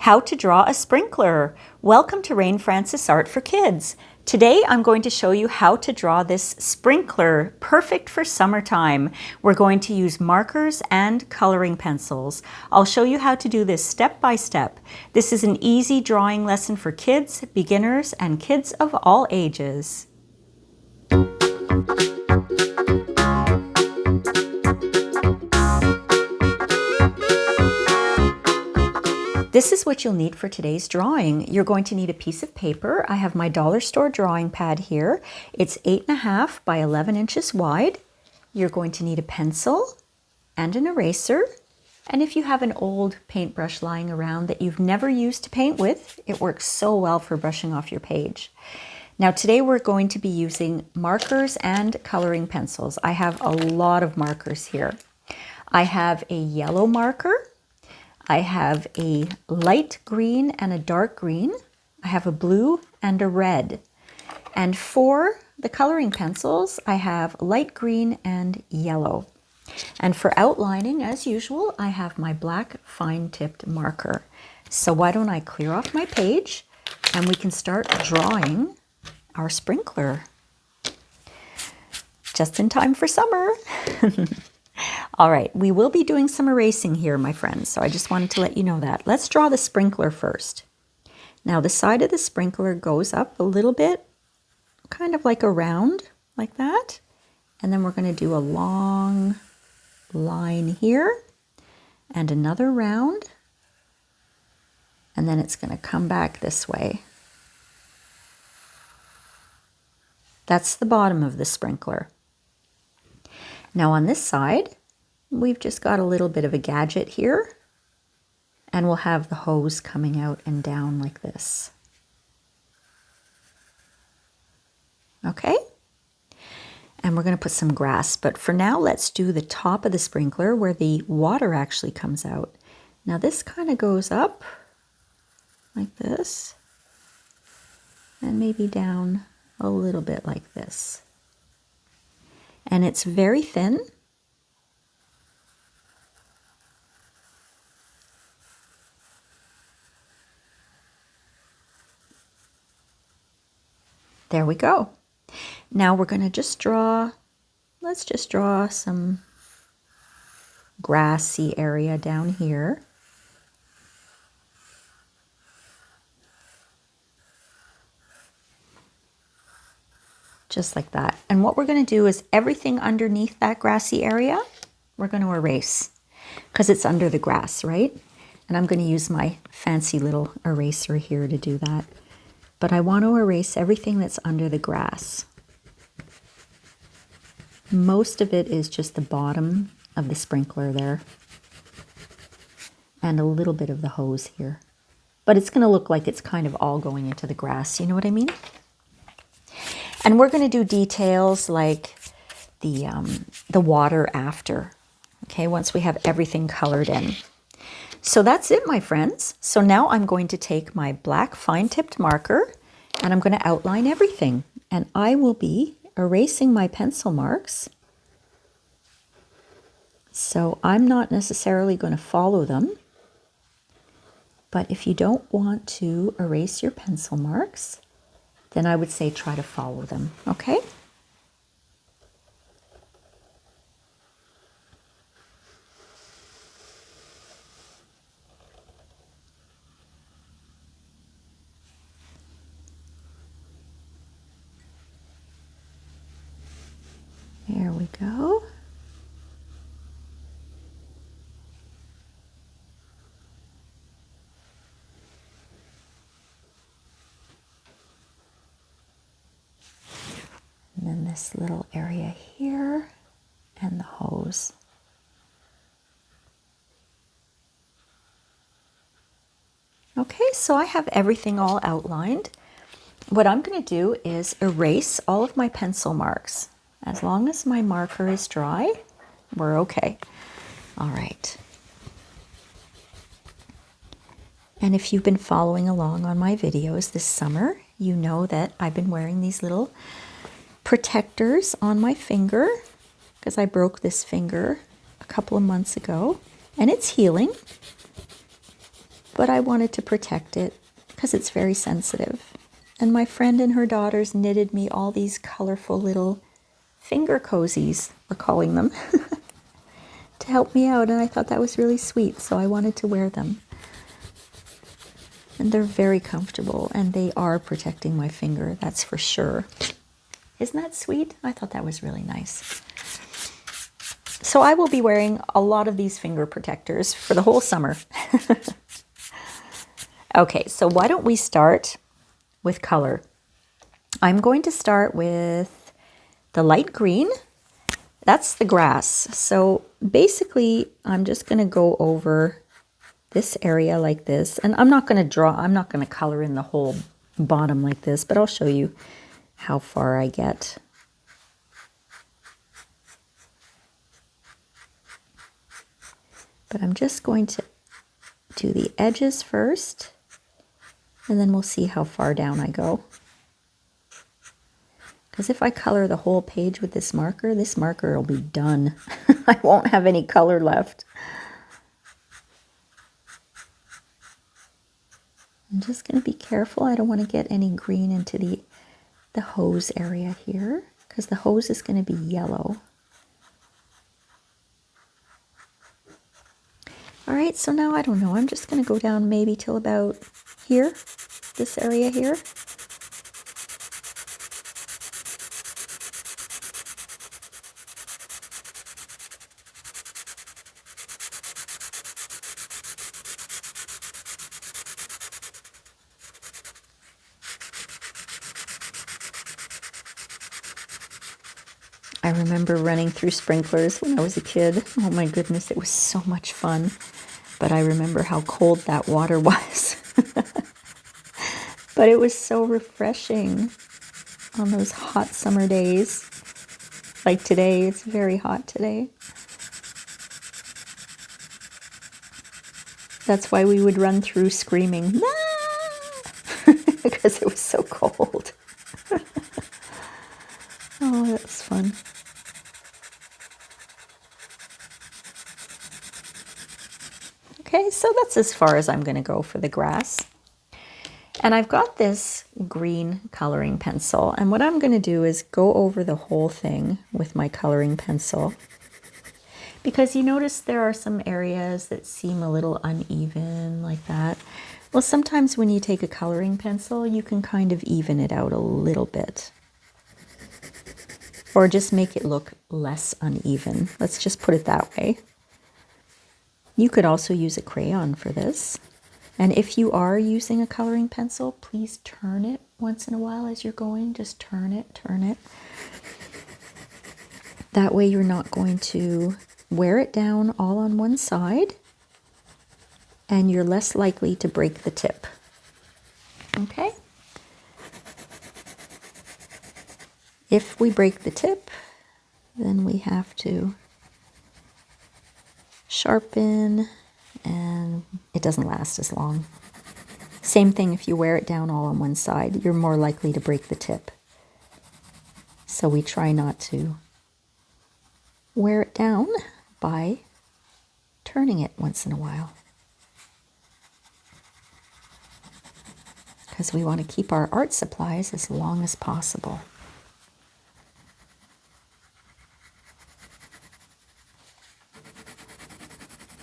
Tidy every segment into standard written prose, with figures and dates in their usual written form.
How to draw a sprinkler. Welcome to Rain Francis Art for Kids. Today I'm going to show you how to draw this sprinkler, perfect for summertime. We're going to use markers and coloring pencils. I'll show you how to do this step by step. This is an easy drawing lesson for kids, beginners, and kids of all ages. This is what you'll need for today's drawing. You're going to need a piece of paper. I have my dollar store drawing pad here. It's 8.5 by 11 inches wide. You're going to need a pencil and an eraser. And if you have an old paintbrush lying around that you've never used to paint with, it works so well for brushing off your page. Now today we're going to be using markers and coloring pencils. I have a lot of markers here. I have a yellow marker. I have a light green and a dark green. I have a blue and a red. And for the coloring pencils, I have light green and yellow. And for outlining, as usual, I have my black fine-tipped marker. So why don't I clear off my page and we can start drawing our sprinkler. Just in time for summer. All right, we will be doing some erasing here, my friends, so I just wanted to let you know that. Let's draw the sprinkler first. Now, the side of the sprinkler goes up a little bit, kind of like a round, like that. And then we're going to do a long line here and another round. And then it's going to come back this way. That's the bottom of the sprinkler. Now on this side, we've just got a little bit of a gadget here, and we'll have the hose coming out and down like this. Okay? And we're going to put some grass, but for now, let's do the top of the sprinkler where the water actually comes out. Now this kind of goes up like this, and maybe down a little bit like this. And it's very thin. There we go. Now we're going to just draw, let's just draw some grassy area down here. Just like that. And what we're going to do is everything underneath that grassy area, we're going to erase because it's under the grass, right? And I'm going to use my fancy little eraser here to do that. But I want to erase everything that's under the grass. Most of it is just the bottom of the sprinkler there. And a little bit of the hose here. But it's going to look like it's kind of all going into the grass. You know what I mean? And we're going to do details like the water after, okay, once we have everything colored in. So that's it, my friends. So now I'm going to take my black fine-tipped marker and I'm going to outline everything. And I will be erasing my pencil marks. So I'm not necessarily going to follow them. But if you don't want to erase your pencil marks, then I would say try to follow them, okay? There we go. And then this little area here and the hose. Okay, so I have everything all outlined. What I'm going to do is erase all of my pencil marks. As long as my marker is dry, we're okay. All right. And if you've been following along on my videos this summer, you know that I've been wearing these little protectors on my finger because I broke this finger a couple of months ago and it's healing. but I wanted to protect it because it's very sensitive. And my friend and her daughters knitted me all these colorful little finger cozies, we're calling them, to help me out, and I thought that was really sweet, so I wanted to wear them. And they're very comfortable, and they are protecting my finger, that's for sure. Isn't that sweet? I thought that was really nice. So I will be wearing a lot of these finger protectors for the whole summer. Okay, so why don't we start with color? I'm going to start with the light green. That's the grass. So basically, I'm just going to go over this area like this. And I'm not going to color in the whole bottom like this, but I'll show you how far I get. But I'm just going to do the edges first, and then we'll see how far down I go. Because if I color the whole page with this marker will be done. I won't have any color left. I'm just going to be careful. I don't want to get any green into the hose area here, because the hose is going to be yellow. All right, so now I don't know. I'm just going to go down maybe till about here, this area here. I remember running through sprinklers when I was a kid. Oh my goodness, it was so much fun. But I remember how cold that water was. But it was so refreshing on those hot summer days. Like today, it's very hot today. That's why we would run through screaming, "Ah!" because it was so cold. Oh, that was fun. Okay, so that's as far as I'm going to go for the grass. And I've got this green coloring pencil, and what I'm going to do is go over the whole thing with my coloring pencil. Because you notice there are some areas that seem a little uneven like that. Well, sometimes when you take a coloring pencil, you can kind of even it out a little bit. Or just make it look less uneven. Let's just put it that way. You could also use a crayon for this. And if you are using a coloring pencil, please turn it once in a while as you're going. Just turn it, turn it. That way you're not going to wear it down all on one side, and you're less likely to break the tip. Okay? If we break the tip, then we have to sharpen, and it doesn't last as long. Same thing if you wear it down all on one side, you're more likely to break the tip. So we try not to wear it down by turning it once in a while. Because we want to keep our art supplies as long as possible.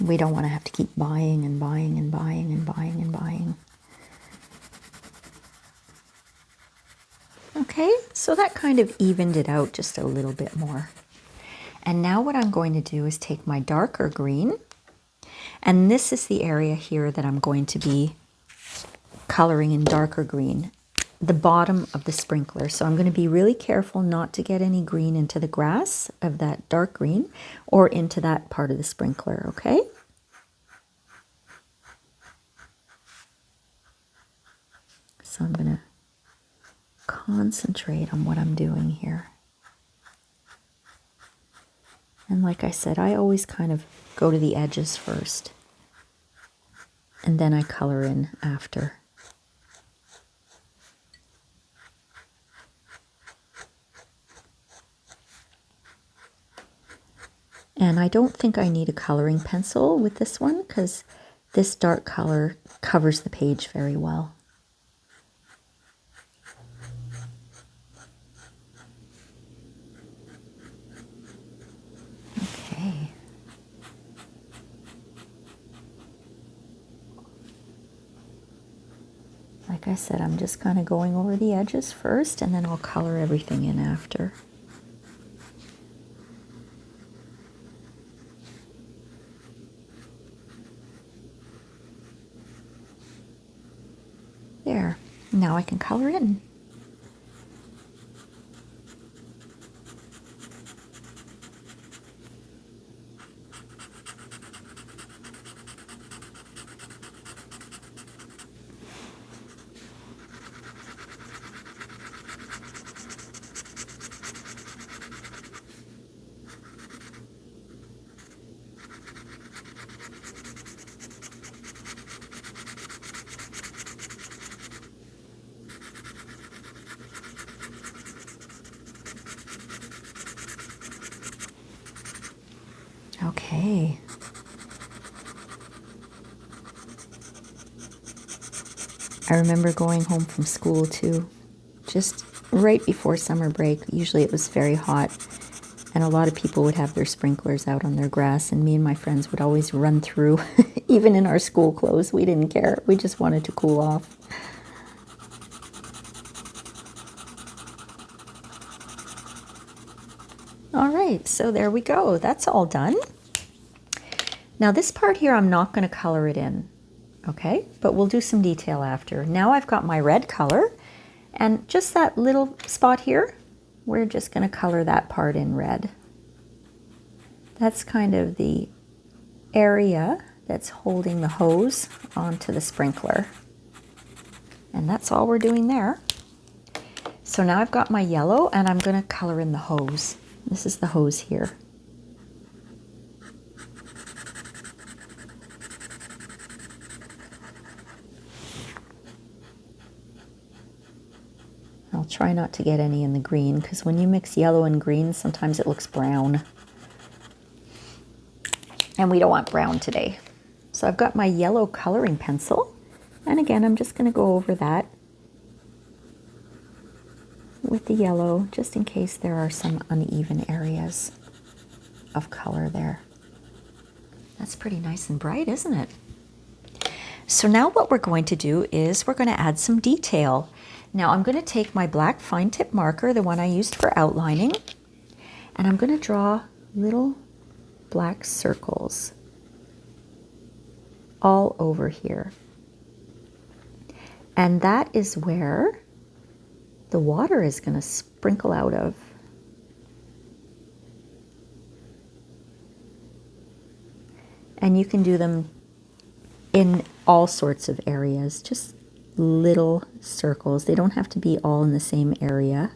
We don't want to have to keep buying and buying and buying and buying and buying. Okay, so that kind of evened it out just a little bit more. And now what I'm going to do is take my darker green, and this is the area here that I'm going to be coloring in darker green, the bottom of the sprinkler. So I'm going to be really careful not to get any green into the grass of that dark green or into that part of the sprinkler, okay? So I'm going to concentrate on what I'm doing here. And like I said, I always kind of go to the edges first, and then I color in after. And I don't think I need a coloring pencil with this one, because this dark color covers the page very well. Okay. Like I said, I'm just kind of going over the edges first, and then I'll color everything in after. There. Now I can color in. Okay. I remember going home from school too, just right before summer break. Usually it was very hot, and a lot of people would have their sprinklers out on their grass, and me and my friends would always run through, even in our school clothes. We didn't care. We just wanted to cool off. All right, so there we go. That's all done. Now this part here, I'm not going to color it in, okay? But we'll do some detail after. Now I've got my red color, and just that little spot here, we're just going to color that part in red. That's kind of the area that's holding the hose onto the sprinkler. And that's all we're doing there. So now I've got my yellow, and I'm going to color in the hose. This is the hose here. I'll try not to get any in the green, because when you mix yellow and green, sometimes it looks brown. And we don't want brown today. So I've got my yellow coloring pencil. And again, I'm just going to go over that with the yellow, just in case there are some uneven areas of color there. That's pretty nice and bright, isn't it? So now what we're going to do is we're going to add some detail. Now I'm going to take my black fine tip marker, the one I used for outlining, and I'm going to draw little black circles all over here. And that is where the water is going to sprinkle out of. And you can do them in all sorts of areas, just little circles. They don't have to be all in the same area.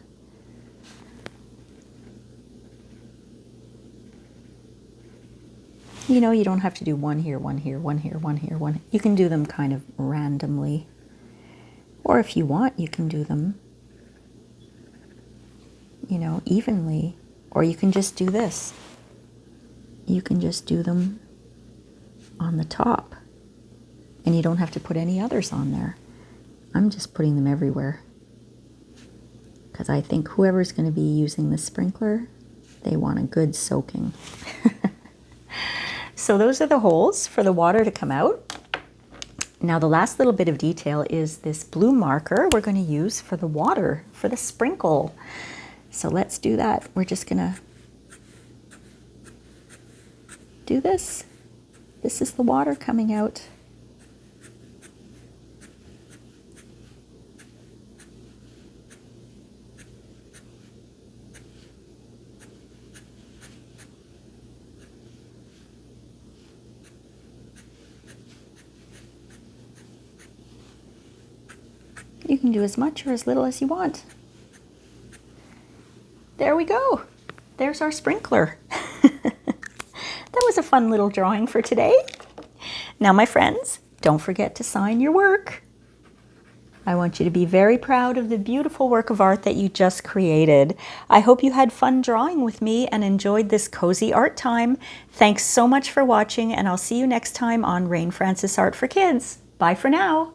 You know, you don't have to do one here, one here, one here, one here, one. You can do them kind of randomly. Or if you want, you can do them, you know, evenly. Or you can just do this. You can just do them on the top. And you don't have to put any others on there. I'm just putting them everywhere. Because I think whoever's going to be using the sprinkler, they want a good soaking. So those are the holes for the water to come out. Now the last little bit of detail is this blue marker we're going to use for the water, for the sprinkle. So let's do that. We're just going to do this. This is the water coming out. You can do as much or as little as you want. There we go. There's our sprinkler. That was a fun little drawing for today. Now, my friends, don't forget to sign your work. I want you to be very proud of the beautiful work of art that you just created. I hope you had fun drawing with me and enjoyed this cozy art time. Thanks so much for watching, and I'll see you next time on Rain Francis Art for Kids. Bye for now.